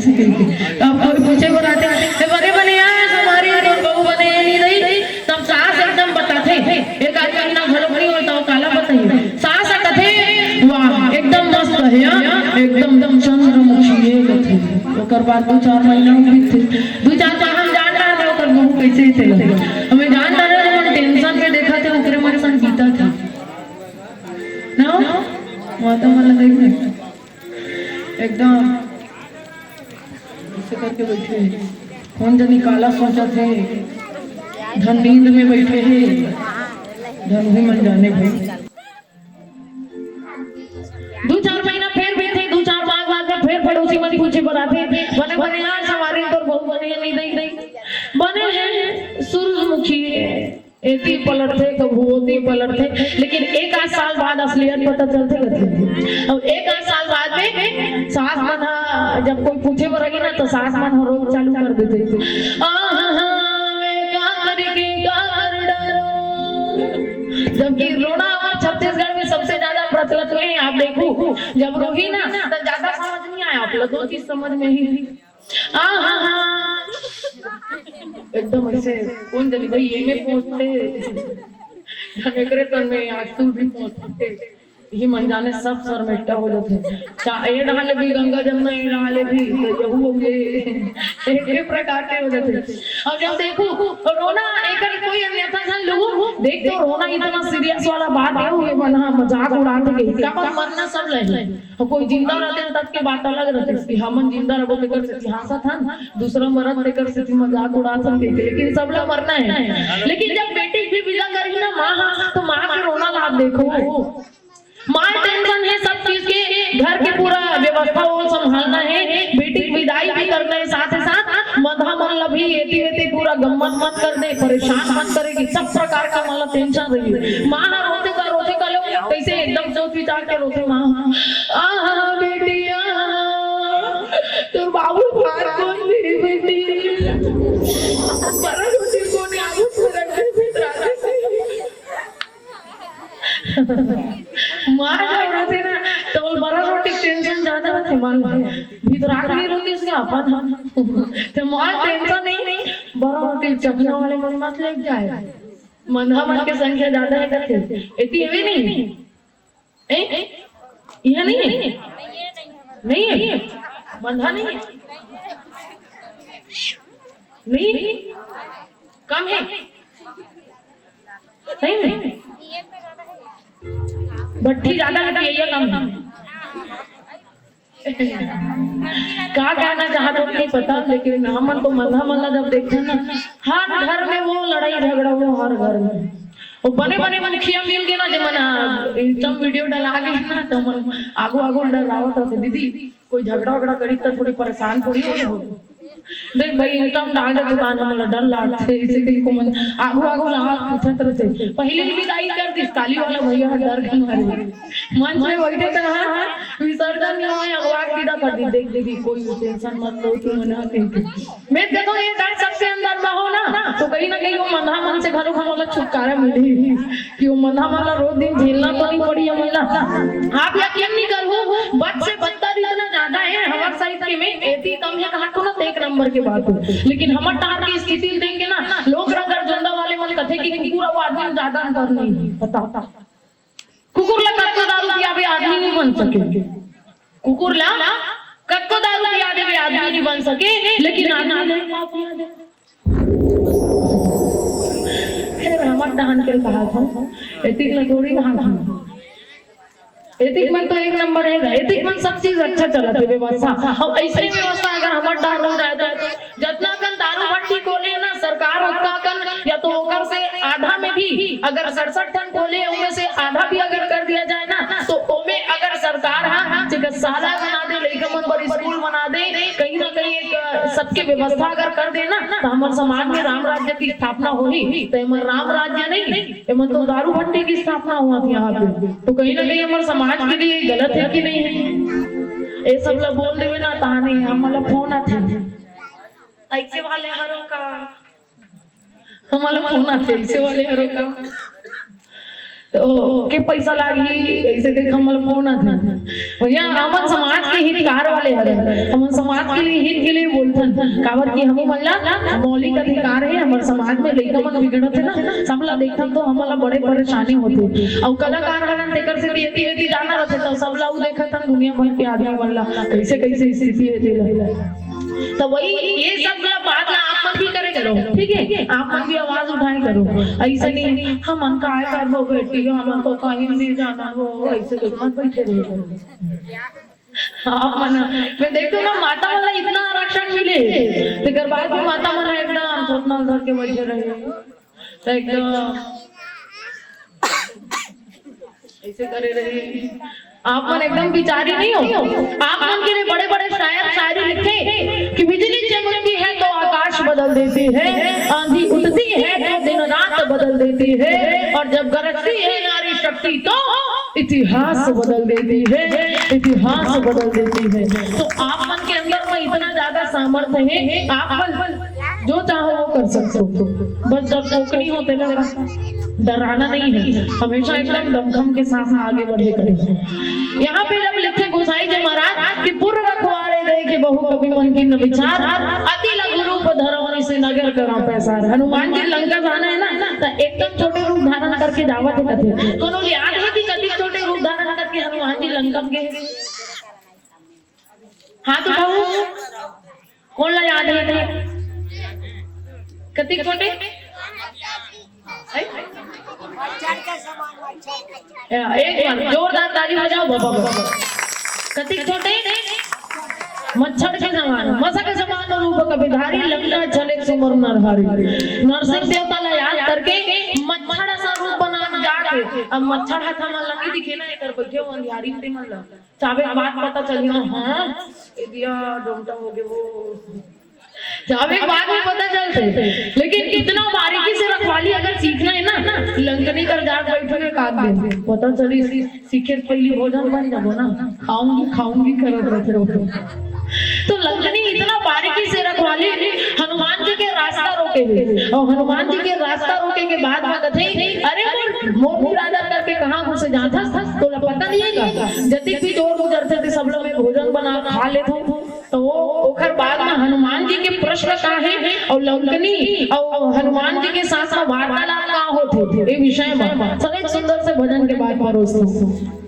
ऐसे कही। अब कोई पूछे बनाते बने बने हमारी बहू बने नहीं रही तब सास एकदम बताते एक आदमी ना घर भरी होता हो काला बताइए सास कथे वाह एकदम मस्त है एकदम चंद्रमुखी है कथे ओकर बाद 2-4 महीना बीत थे 2-4 हम जान रहा था ओकर बहू कैसे थे हमें जान रहा था टेंशन में देखा थे ओकरे मन सन बीता था ना माता मन देख एकदम ऐसे करके बैठे कौन जनी काला सोचा थे धन नींद में बैठे हैं धन भी मन जाने भाई 2-4 महीना फिर बीते 2-4 बार बाद फिर पड़ोसी मन पूछे बनाते बने बने आज हमारे तो बहुत बने नहीं नहीं बने हैं सूरजमुखी एती पलटते कबूती पलटते लेकिन एक आध साल बाद असलियत पता चलते रहते अब एक आध साल बाद में सास मन जब कोई पूछे बरगी ना तो सास मन रोग चालू कर देते जबकि रोना और छत्तीसगढ़ में सबसे ज्यादा प्रचलित है आप देखो जब रोही ना तो ज्यादा समझ नहीं आया आप लोगों की समझ में ही एकदम ऐसे कौन जल्दी भाई ये में पहुंचते धनेकरे तन में आंसू भी पहुंचते ये मन जाने सब सर मेटा हो जाते ये डाले भी गंगा जमुना ये डाले भी यहू हो गए एक प्रकार के हो जाते अब जब देखो रोना एक कोई अन्यथा सन लोगों देख तो रोना इतना सीरियस वाला बात है हुए बना मजाक उड़ाते के क्या पर मरना सब ले कोई जिंदा रहते तब के बात अलग रहती कि हम जिंदा रहो के कर सकते हां था दूसरा मरद लेकर सकती मजाक उड़ा सकते लेकिन सब लोग मरना है लेकिन जब बेटी भी विदा करेगी ना मां तो मां का रोना आप देखो मां टेंशन है सब चीज के घर के पूरा व्यवस्था वो संभालना है बेटी की विदाई भी करना है साथ ही साथ मधा मन भी एती एती पूरा गम्मत मत कर दे परेशान मत करेगी सब प्रकार का मतलब टेंशन रही मां रोते का लोग कैसे एकदम सोच विचार के रोते मां बेटिया तो बाबू बाहर कौन मेरी बेटी बड़ा रोटी को नहीं आगू से रखते मां जब रोते ना तो बड़ा रोटी टेंशन ज्यादा रहते मान भीतर आखिरी रोटी इसके अपन तो मां टेंशन नहीं बड़ा रोटी चखना वाले मन मत ले जाए मंधा मन की संख्या ज्यादा है करते इतनी है नहीं ए यह नहीं है मंधा नहीं कम है नहीं भट्टी ज्यादा है ये कम क्या कहना चाहते हो नहीं पता लेकिन हमन तो मल्ला मल्ला जब देखते ना हर घर में वो लड़ाई झगड़ा वो हर घर में वो बने बने मनखिया मिल के ना जब मना एकदम वीडियो डाला के ना तो मन आगो डरावत रहते दीदी कोई झगड़ा वगड़ा करी तो थोड़ी परेशान थोड़ी हो देख भाई एकदम डाल दे दुकान में डर लागते इसे कहीं को मन आगो लगा पूछत रहते पहले ही विदाई कर दी काली वाला भैया डर गए मारे मन में बैठे तो हां विसर्जन में होए अगवा सीधा कर दी देख दीदी कोई टेंशन मत लो तुम ना कहीं मैं देखो ये डर सबसे अंदर में हो ना तो कहीं ना कहीं वो मंधा मन से घरों वाला छुटकारा मिलेगी कि वो मंधा वाला रोज दिन झेलना तो नहीं पड़ी हमला आप यकीन नहीं करो बद से बदतर इतना ज्यादा है हमारे साइड के में एती कम है कहा तो ना एक नंबर के बात हो लेकिन हमर टार की स्थिति देंगे ना लोग अगर झंडा वाले मन कथे कि कुकुर वो आदमी ज्यादा कर नहीं पता कुकुर ला कत्तो दारू पिया भी आदमी नहीं बन सके कुकुर ला कत्तो दारू पिया दे भी आदमी नहीं बन सके लेकिन आदमी फिर हमर दहन के कहा था एतिक ना थोड़ी कहा था एतिक मन तो एक नंबर है एतिक मन सब चीज अच्छा चलत है व्यवस्था अब ऐसे व्यवस्था अगर हमर डाल हो जाए तो जितना कन दारू भट्टी खोले ना सरकार उतना कन या तो ओकर से आधा में भी अगर 67 टन खोले उनमें से आधा भी अगर कर दिया जाए ना तो ओमे अगर सरकार चिकित्सालय बना दे लड़का मन बड़ी स्कूल बना दे कहीं ना कहीं एक सबके व्यवस्था अगर कर देना तो हमारे समाज में राम राज्य की स्थापना होगी तो हमारे राम राज्य नहीं हमारे तो दारू भट्टी की स्थापना हुआ थी यहाँ पे तो कहीं ना कहीं हमारे समाज के लिए गलत है कि नहीं है ये सब लोग बोल देवे ना ताने हमारा फोन आते ऐसे वाले हरों का हमारा फोन आते ऐसे वाले हरों का तो के पैसा लागी ऐसे के कमल पोना था भैया हमन समाज के हितकार वाले हरे हमन समाज के लिए हित के लिए बोलथन काबर की हम मनला मौलिक अधिकार है हमर समाज में लइका मन बिगड़त है ना सबला देखथन तो हमला बड़े परेशानी होते और कलाकार हन तेकर से एती एती जाना रहते तो सबला उ देखथन दुनिया भर के आदमी मनला कैसे कैसे स्थिति है तो वही ये सब बात ना आप मन भी करे करो ठीक है आप मन भी आवाज उठाए करो ऐसे नहीं हम मन का आए कर वो बेटी हम को कहीं नहीं जाना वो ऐसे मत बैठे रहे आप मन मैं देखो ना माता वाला इतना आरक्षण मिले तेकर बाद भी माता मन एकदम सोतना धर के बैठे रहे तो एकदम ऐसे करे रहे आप मन एकदम बिचारी नहीं हो आप मन के लिए बड़े बड़े शायर शायरी लिखे कि बिजली चमकती है तो आकाश बदल देती है आंधी उठती है तो दिन रात बदल देती है और जब गरजती है नारी शक्ति तो इतिहास बदल देती है इतिहास बदल देती है तो आप मन के अंदर में इतना ज्यादा सामर्थ्य है आप मन जो चाहो वो कर सकते हो बस जब टोकनी होते ना डराना नहीं है हमेशा एकदम दमखम के साथ आगे बढ़े करें यहाँ पे जब लिखे गोसाई जी महाराज कि पूर्व रखवारे दे के बहु कवि मन की न विचार अति लघु रूप धरवनी से नगर करा पैसार हनुमान जी लंका जाना है ना तो एकदम छोटे रूप धारण करके जावत है कथे तो लोग याद है कि कति छोटे रूप धारण करके हनुमान जी लंका गए हाथ उठाओ कौन ला याद है कति छोटे एक बार जोरदार ताली बजाओ बाबा कति छोटे मच्छर के समान मसा के समान रूप कपिधारी लंका चले सुमर नरहारी नरसिंह देवता ला याद करके मच्छर सा रूप बनाना जाके अब मच्छर हाथ में लंगी दिखे ना एकर बैठे अंधियारी में मन ला चाबे बात पता चली ना हां ए दिया डोमटा हो गए वो चाबे बाद में पता चलते लेकिन इतना बारीकी से रखवाली अगर सीखना है ना लंकनी कर जाग बैठोगे काट दे पता चली सीखे पहली भोजन बन जाओ ना खाऊंगी करत रहते रहो तो लंकनी इतना बारीकी से रखवाली हनुमान जी के रास्ता रोके हुए और हनुमान जी के रास्ता रोके के बाद में कथे अरे मोर राजा करके कहां घुसे जाता तो पता नहीं है जति भी जोर गुजरते थे सब लोग भोजन बना खा लेते तो वो ओखर बाद में हनुमान जी के प्रश्न का है और लंकनी और हनुमान जी के साथ में वार्तालाप का होते ये विषय में सब एक सुंदर से भजन के बाद परोसते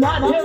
Bye.